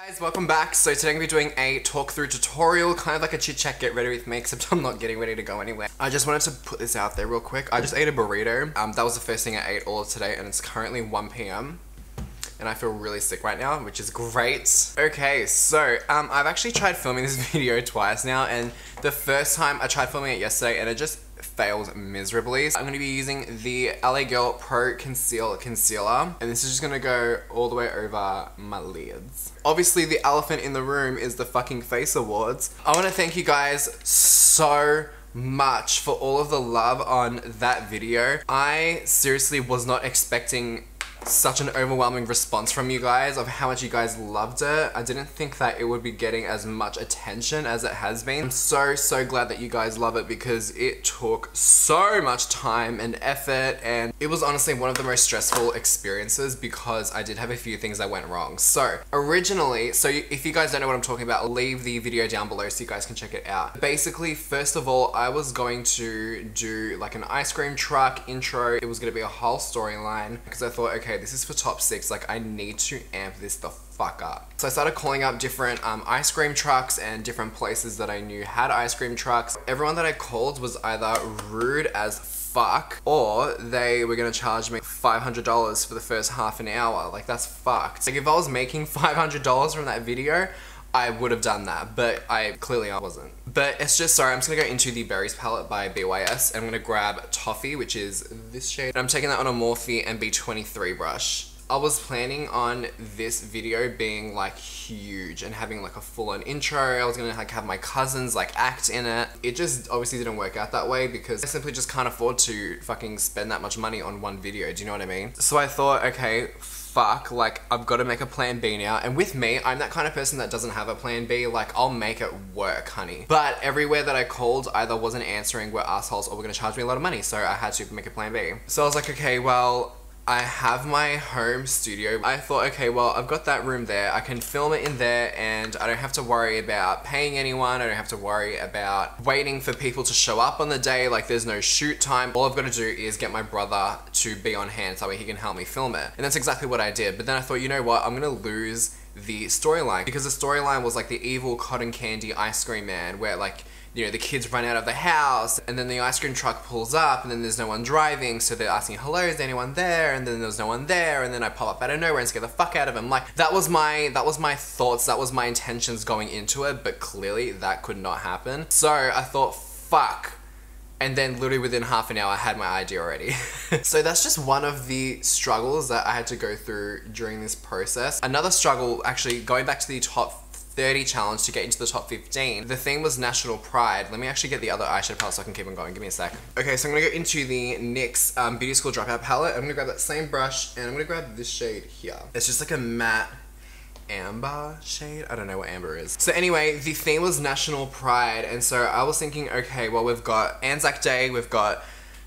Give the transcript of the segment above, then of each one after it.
Guys, welcome back. So today I'm going to be doing a talk through tutorial, kind of like a chit chat get ready with me, except I'm not getting ready to go anywhere. I just wanted to put this out there real quick. I just ate a burrito. That was the first thing I ate all of today, and it's currently 1 p.m. and I feel really sick right now, which is great. Okay, so I've actually tried filming this video twice now, and the first time I tried filming it yesterday and it just failed miserably. So I'm going to be using the LA Girl Pro Concealer, and this is just going to go all the way over my lids. Obviously, the elephant in the room is the fucking Face Awards. I want to thank you guys so much for all of the love on that video. I seriously was not expecting such an overwhelming response from you guys of how much you guys loved it. I didn't think that it would be getting as much attention as it has been. I'm so glad that you guys love it because it took so much time and effort, and it was honestly one of the most stressful experiences because I did have a few things that went wrong. So originally, if you guys don't know what I'm talking about, I'll leave the video down below so you guys can check it out. Basically, first of all, I was going to do like an ice cream truck intro. It was going to be a whole storyline because I thought, okay, this is for top 6, like I need to amp this the fuck up. So I started calling up different ice cream trucks and different places that I knew had ice cream trucks. Everyone that I called was either rude as fuck or they were gonna charge me $500 for the first half an hour. Like, that's fucked. Like, if I was making $500 from that video, I would have done that, but I wasn't. But it's just, sorry, I'm just gonna go into the Berries palette by BYS, and I'm gonna grab Toffee, which is this shade. And I'm taking that on a Morphe MB23 brush. I was planning on this video being like huge and having like a full-on intro. I was gonna like have my cousins like act in it. It just obviously didn't work out that way because I simply just can't afford to fucking spend that much money on one video. Do you know what I mean? So I thought, okay, fuck, like I've got to make a plan B now. And with me, I'm that kind of person that doesn't have a plan B. Like, I'll make it work, honey. But everywhere that I called either wasn't answering, were assholes, or were gonna charge me a lot of money. So I had to make a plan B. So I was like, okay, well, I have my home studio. I thought, okay, well, I've got that room there. I can film it in there and I don't have to worry about paying anyone. I don't have to worry about waiting for people to show up on the day. Like, there's no shoot time. All I've got to do is get my brother to be on hand so that way he can help me film it. And that's exactly what I did. But then I thought, you know what? I'm gonna lose the storyline because the storyline was like the evil cotton candy ice cream man where, like, you know, the kids run out of the house and then the ice cream truck pulls up and then there's no one driving, so they're asking, hello, is anyone there? And then there's no one there, and then I pop up out of nowhere and scare the fuck out of them. Like, that was my thoughts, that was my intentions going into it, but clearly that could not happen. So I thought, fuck. And then literally within half an hour, I had my idea already. So that's just one of the struggles that I had to go through during this process. Another struggle, actually, going back to the top 30 challenge to get into the top 15. The theme was National Pride. Let me actually get the other eyeshadow palette so I can keep on going. Give me a sec. Okay, so I'm gonna go into the NYX Beauty School Dropout palette. I'm gonna grab that same brush and I'm gonna grab this shade here. It's just like a matte amber shade. I don't know what amber is. So anyway, the theme was National Pride, and so I was thinking, okay, well, we've got Anzac Day, we've got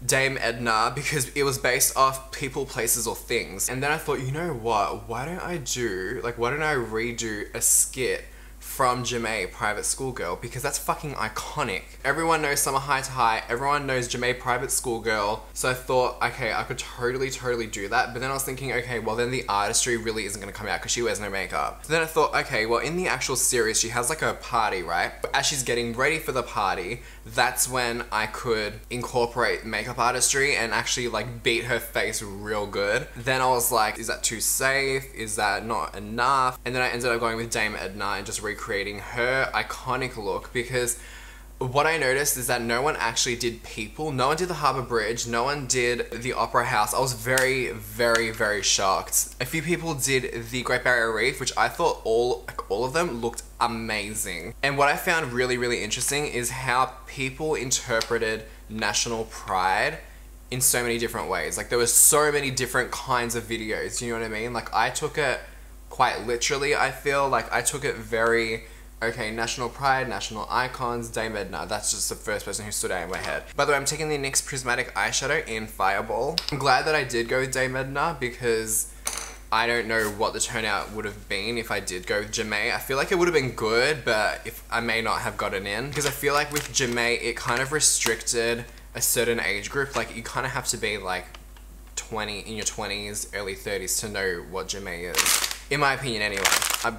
Dame Edna, because it was based off people, places, or things. And then I thought, you know what? Why don't I redo a skit from Jamae Private School Girl, because that's fucking iconic. Everyone knows Summer High to High, everyone knows Jamae Private School Girl, so I thought, okay, I could totally do that. But then I was thinking, okay, well, then the artistry really isn't gonna come out because she wears no makeup. So then I thought, okay, well, in the actual series, she has like a party, right? As she's getting ready for the party, that's when I could incorporate makeup artistry and actually like beat her face real good. Then I was like, is that too safe? Is that not enough? And then I ended up going with Dame Edna and just recreating her iconic look, because what I noticed is that no one actually did people. No one did the Harbour Bridge. No one did the Opera House. I was very shocked. A few people did the Great Barrier Reef, which I thought all of them looked amazing. And what I found really interesting is how people interpreted National Pride in so many different ways. Like, there were so many different kinds of videos, you know what I mean? Like, I took it quite literally, I feel. Like, I took it very, okay, National Pride, National Icons, Dame Edna. That's just the first person who stood out in my head. By the way, I'm taking the NYX Prismatic eyeshadow in Fireball. I'm glad that I did go with Dame Edna because I don't know what the turnout would have been if I did go with Jamae. I feel like it would have been good, but if I may not have gotten in. Because I feel like with Jamae, it kind of restricted a certain age group. Like, you kind of have to be like in your 20s, early 30s to know what Jamae is. In my opinion anyway.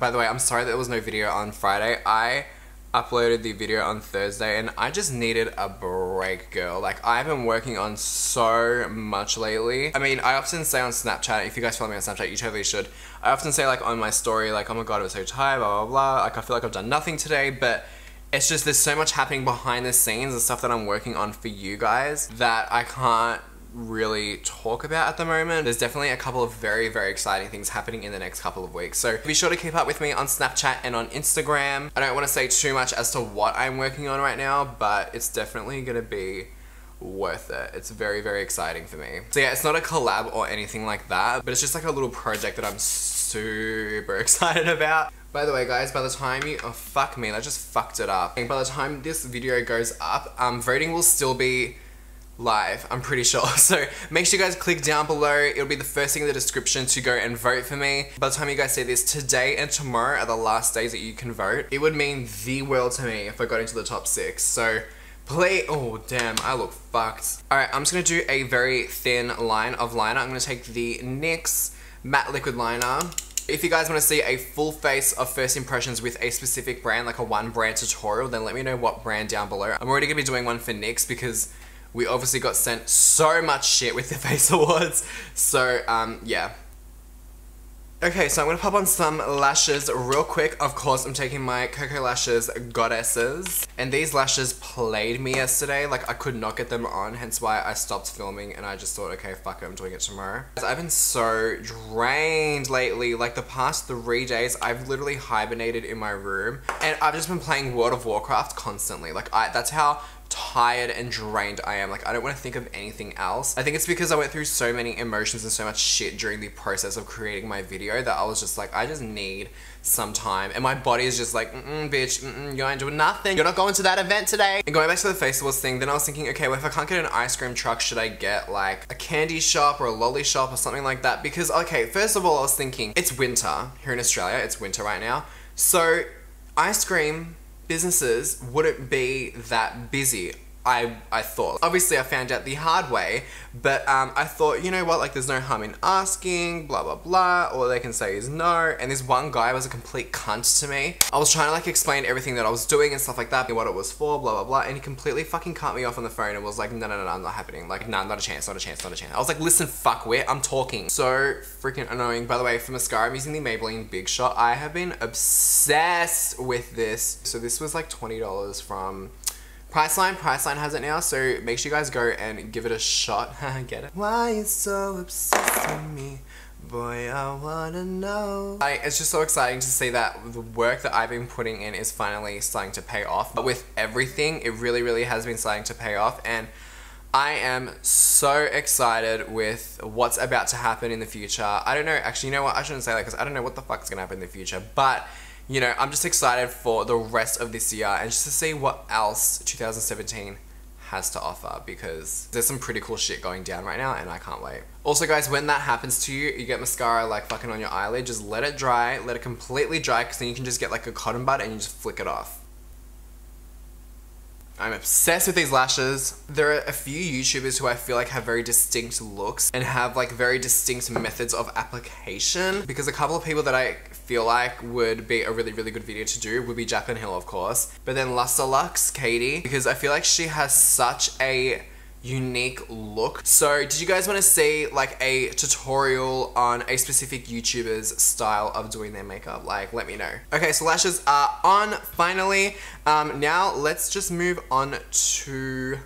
By the way, I'm sorry there was no video on Friday. I uploaded the video on Thursday and I just needed a break, girl. Like, I've been working on so much lately. I mean, I often say on Snapchat, if you guys follow me on Snapchat, you totally should. I often say like on my story, like, oh my god, I was so tired, blah, blah, blah. Like, I feel like I've done nothing today, but it's just there's so much happening behind the scenes and stuff that I'm working on for you guys that I can't really talk about at the moment. There's definitely a couple of very, very exciting things happening in the next couple of weeks. So be sure to keep up with me on Snapchat and on Instagram. I don't want to say too much as to what I'm working on right now, but it's definitely gonna be worth it. It's very, very exciting for me. So yeah, it's not a collab or anything like that, but it's just like a little project that I'm super excited about. By the way, guys, by the time you, oh fuck me, that just fucked it up. By the time this video goes up, voting will still be live, I'm pretty sure. So make sure you guys click down below. It'll be the first thing in the description to go and vote for me. By the time you guys see this, today and tomorrow are the last days that you can vote. It would mean the world to me if I got into the top 6. So please, oh damn, I look fucked. Alright, I'm just gonna do a very thin line of liner. I'm gonna take the NYX matte liquid liner. If you guys want to see a full face of first impressions with a specific brand, like a one brand tutorial, then let me know what brand down below. I'm already gonna be doing one for NYX because we obviously got sent so much shit with the Face Awards. So, yeah. Okay, so I'm gonna pop on some lashes real quick. Of course, I'm taking my Koko Lashes Goddesses. And these lashes played me yesterday. Like, I could not get them on, hence why I stopped filming and I just thought, okay, fuck it, I'm doing it tomorrow. I've been so drained lately. Like, the past 3 days, I've literally hibernated in my room. And I've just been playing World of Warcraft constantly. Like, that's how tired and drained I am. Like, I don't want to think of anything else. I think it's because I went through so many emotions and so much shit during the process of creating my video that I was just like, I just need some time. And my body is just like, bitch, you ain't doing nothing. You're not going to that event today. And going back to the Face Awards thing, then I was thinking, okay, well, if I can't get an ice cream truck, should I get like a candy shop or a lolly shop or something like that? Because, okay, first of all, I was thinking, it's winter here in Australia. It's winter right now. So ice cream businesses wouldn't be that busy, I thought. Obviously I found out the hard way, but I thought, you know what, like, there's no harm in asking, blah blah blah. All they can say is no. And this one guy was a complete cunt to me. I was trying to like explain everything that I was doing and stuff like that, what it was for, blah blah blah, and he completely fucking cut me off on the phone and was like, no, I'm not happening. Like, nah, not a chance, not a chance, not a chance. I was like, listen, fuckwit, I'm talking. So freaking annoying. By the way, for mascara, I'm using the Maybelline Big Shot. I have been obsessed with this. So this was like $20 from Priceline. Priceline has it now, so make sure you guys go and give it a shot. Get it? Why you so obsessed with me? Boy, I wanna know. It's just so exciting to see that the work that I've been putting in is finally starting to pay off. But with everything, it really, really has been starting to pay off. And I am so excited with what's about to happen in the future. I don't know, actually, you know what? I shouldn't say that because I don't know what the fuck's gonna happen in the future. But you know, I'm just excited for the rest of this year and just to see what else 2017 has to offer, because there's some pretty cool shit going down right now and I can't wait. Also guys, when that happens to you, you get mascara like fucking on your eyelid, just let it dry, let it completely dry, because then you can just get like a cotton bud and you just flick it off. I'm obsessed with these lashes. There are a few YouTubers who I feel like have very distinct looks and have like very distinct methods of application, because a couple of people that I feel like would be a really, really good video to do would be Jaclyn Hill, of course, but then Luster Lux, Katie, because I feel like she has such a unique look. So did you guys want to see like a tutorial on a specific YouTuber's style of doing their makeup? Like, let me know. Okay, so lashes are on finally. Now let's just move on to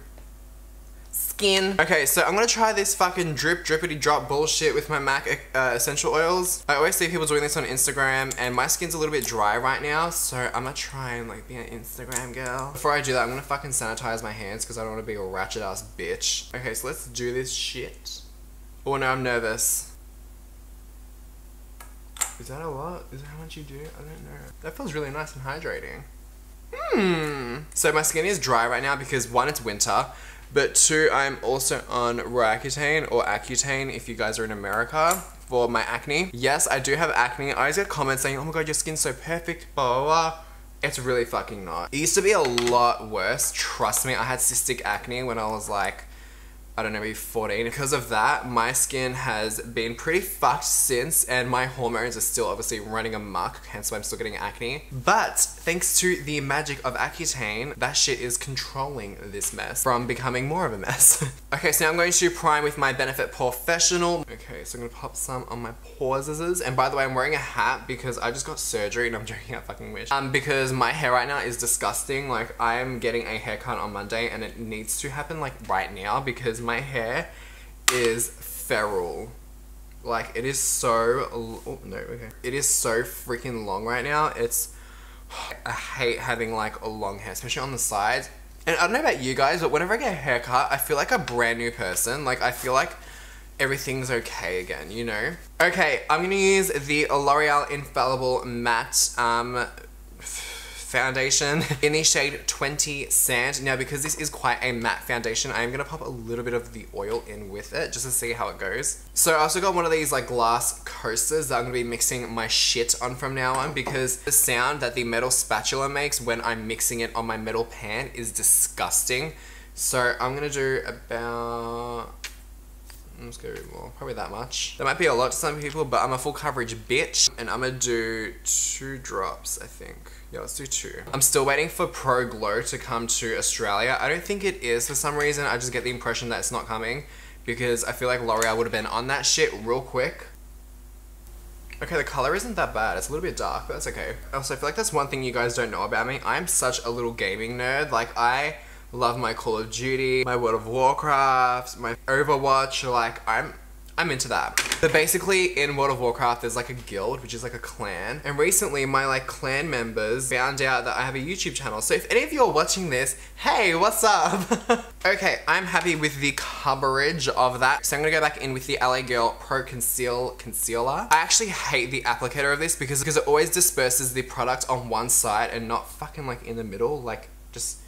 skin. Okay, so I'm gonna try this fucking drippity drop bullshit with my MAC essential oils. I always see people doing this on Instagram and my skin's a little bit dry right now, so I'm gonna try and like be an Instagram girl. Before I do that, I'm gonna fucking sanitize my hands because I don't want to be a ratchet ass bitch. Okay, so let's do this shit. Oh no, I'm nervous. Is that a lot? Is that how much you do? I don't know. That feels really nice and hydrating. So my skin is dry right now because one, it's winter, but two, I'm also on Roaccutane or Accutane if you guys are in America for my acne. Yes, I do have acne. I always get comments saying, oh my god, your skin's so perfect, blah, blah, blah. It's really fucking not. It used to be a lot worse. Trust me, I had cystic acne when I was like, I don't know, maybe 14. Because of that, my skin has been pretty fucked since, and my hormones are still obviously running amok, hence why I'm still getting acne. But thanks to the magic of Accutane, that shit is controlling this mess from becoming more of a mess. Okay, so now I'm going to prime with my Benefit Porefessional. Okay, so I'm gonna pop some on my pores. And by the way, I'm wearing a hat because I just got surgery, and I'm joking, I fucking wish. Because my hair right now is disgusting. Like, I am getting a haircut on Monday, and it needs to happen like right now because my hair is feral. Like, it is so, oh no, okay. It is so freaking long right now. It's, I hate having like a long hair, especially on the sides. And I don't know about you guys, but whenever I get a haircut, I feel like a brand new person. Like, I feel like everything's okay again, you know? Okay, I'm gonna use the L'Oreal Infallible Matte foundation in the shade 20 Sand. Now, because this is quite a matte foundation, I am gonna pop a little bit of the oil in with it just to see how it goes. So I also got one of these like glass coasters that I'm gonna be mixing my shit on from now on, because the sound that the metal spatula makes when I'm mixing it on my metal pan is disgusting. So I'm gonna do about, let's go more, probably that much. That might be a lot to some people, but I'm a full coverage bitch, and I'm gonna do 2 drops, I think. Yeah, let's do 2. I'm still waiting for Pro Glow to come to Australia. I don't think it is for some reason. I just get the impression that it's not coming, because I feel like L'Oreal would have been on that shit real quick. Okay, the color isn't that bad. It's a little bit dark, but that's okay. Also, I feel like that's one thing you guys don't know about me. I'm such a little gaming nerd. Like, I love my Call of Duty, my World of Warcraft, my Overwatch. Like, I'm into that. But basically, in World of Warcraft, there's like a guild, which is like a clan. And recently, my like clan members found out that I have a YouTube channel. So if any of you are watching this, hey, what's up? Okay, I'm happy with the coverage of that. So I'm gonna go back in with the LA Girl Pro Concealer. I actually hate the applicator of this because it always disperses the product on one side and not fucking like in the middle. Like, just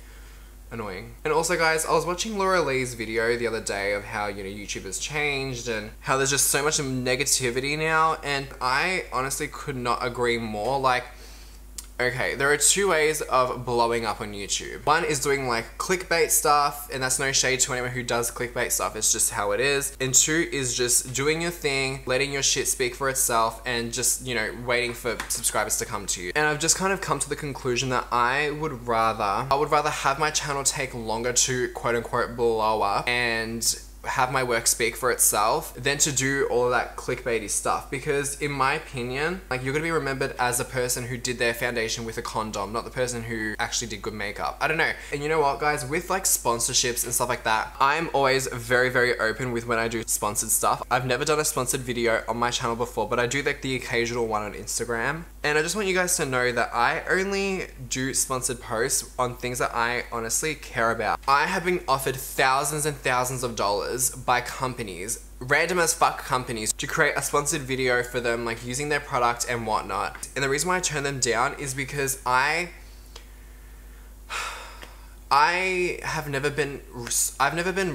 annoying. And also, guys, I was watching Laura Lee's video the other day of how, you know, YouTube has changed and how there's just so much negativity now, and I honestly could not agree more. Like, okay, there are 2 ways of blowing up on YouTube. One is doing like clickbait stuff, and that's no shade to anyone who does clickbait stuff, it's just how it is. And 2 is just doing your thing, letting your shit speak for itself, and just, you know, waiting for subscribers to come to you. And I've just kind of come to the conclusion that I would rather have my channel take longer to quote unquote blow up and have my work speak for itself than to do all of that clickbaity stuff. Because in my opinion, like, you're gonna be remembered as a person who did their foundation with a condom, not the person who actually did good makeup. I don't know. And you know what, guys, with like sponsorships and stuff like that, I'm always very, very open with when I do sponsored stuff. I've never done a sponsored video on my channel before, but I do like the occasional one on Instagram. And I just want you guys to know that I only do sponsored posts on things that I honestly care about. I have been offered thousands and thousands of dollars by companies, random as fuck companies, to create a sponsored video for them, like using their product and whatnot. And the reason why I turn them down is because I've never been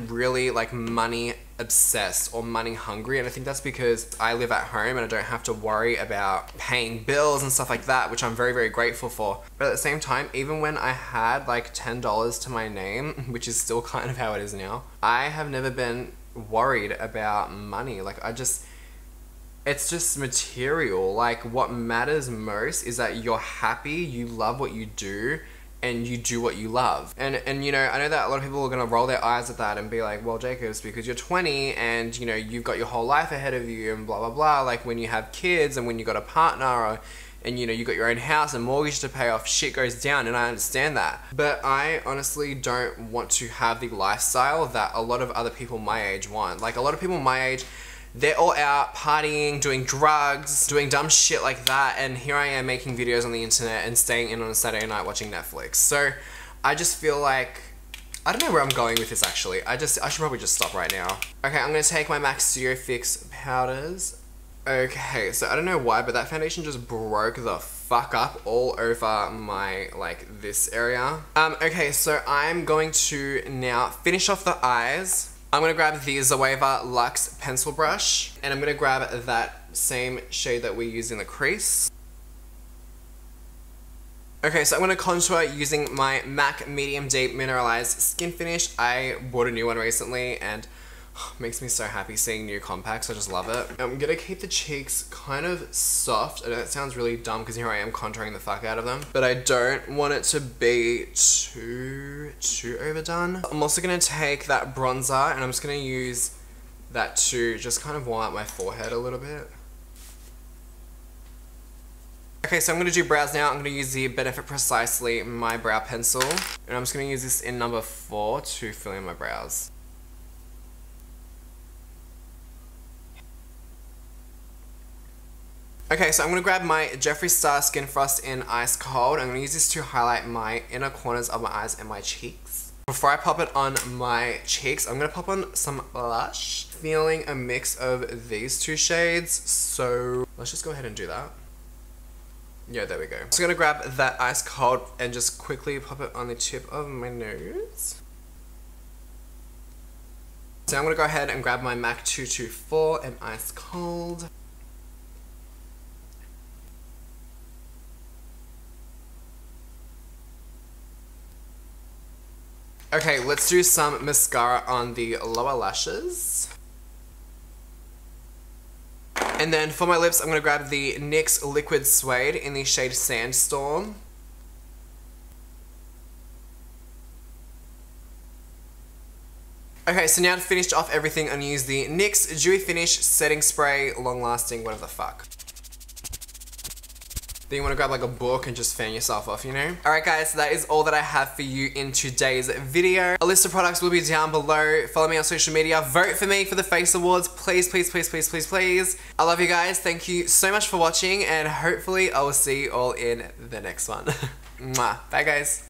really like money obsessed or money hungry, and I think that's because I live at home and I don't have to worry about paying bills and stuff like that, which I'm very, very grateful for. But at the same time, even when I had like $10 to my name, which is still kind of how it is now, I have never been worried about money. Like, it's just material. Like, what matters most is that you're happy, you love what you do, and you do what you love. And you know, I know that a lot of people are gonna roll their eyes at that and be like, well, Jacob, it's because you're 20 and, you know, you've got your whole life ahead of you and blah, blah, blah. Like, when you have kids and when you got a partner, and you know, you got your own house and mortgage to pay off, shit goes down, and I understand that. But I honestly don't want to have the lifestyle that a lot of other people my age want. Like, a lot of people my age, they're all out partying, doing drugs, doing dumb shit like that, and here I am making videos on the internet and staying in on a Saturday night watching Netflix. So I just feel like, I don't know where I'm going with this actually. I should probably just stop right now. Okay, I'm gonna take my MAC Studio Fix powders. Okay, so I don't know why, but that foundation just broke the fuck up all over my, like, this area. Okay, so I'm going to now finish off the eyes. I'm gonna grab the Zoeva Luxe pencil brush, and I'm gonna grab that same shade that we use in the crease. Okay, so I'm gonna contour using my MAC Medium Deep Mineralized Skin Finish. I bought a new one recently, and Makes me so happy seeing new compacts. I just love it. I'm gonna keep the cheeks kind of soft. I know that sounds really dumb because here I am contouring the fuck out of them, but I don't want it to be too overdone. I'm also gonna take that bronzer and I'm just gonna use that to just kind of warm up my forehead a little bit. Okay, so I'm gonna do brows now. I'm gonna use the Benefit Precisely My Brow Pencil, and I'm just gonna use this in number 4 to fill in my brows. Okay, so I'm going to grab my Jeffree Star Skin Frost in Ice Cold. I'm going to use this to highlight my inner corners of my eyes and my cheeks. Before I pop it on my cheeks, I'm going to pop on some Lash. Feeling a mix of these two shades, so let's just go ahead and do that. Yeah, there we go. So I'm going to grab that Ice Cold and just quickly pop it on the tip of my nose. So I'm going to go ahead and grab my MAC 224 and Ice Cold. Okay, let's do some mascara on the lower lashes. And then for my lips, I'm going to grab the NYX Liquid Suede in the shade Sandstorm. Okay, so now to finish off everything, I'm going to use the NYX Dewy Finish Setting Spray, Long Lasting, whatever the fuck. Then you want to grab like a book and just fan yourself off, you know? Alright guys, so that is all that I have for you in today's video. A list of products will be down below. Follow me on social media. Vote for me for the Face Awards. Please, please, please, please, please, please. I love you guys. Thank you so much for watching and hopefully I will see you all in the next one. Mwah. Bye guys.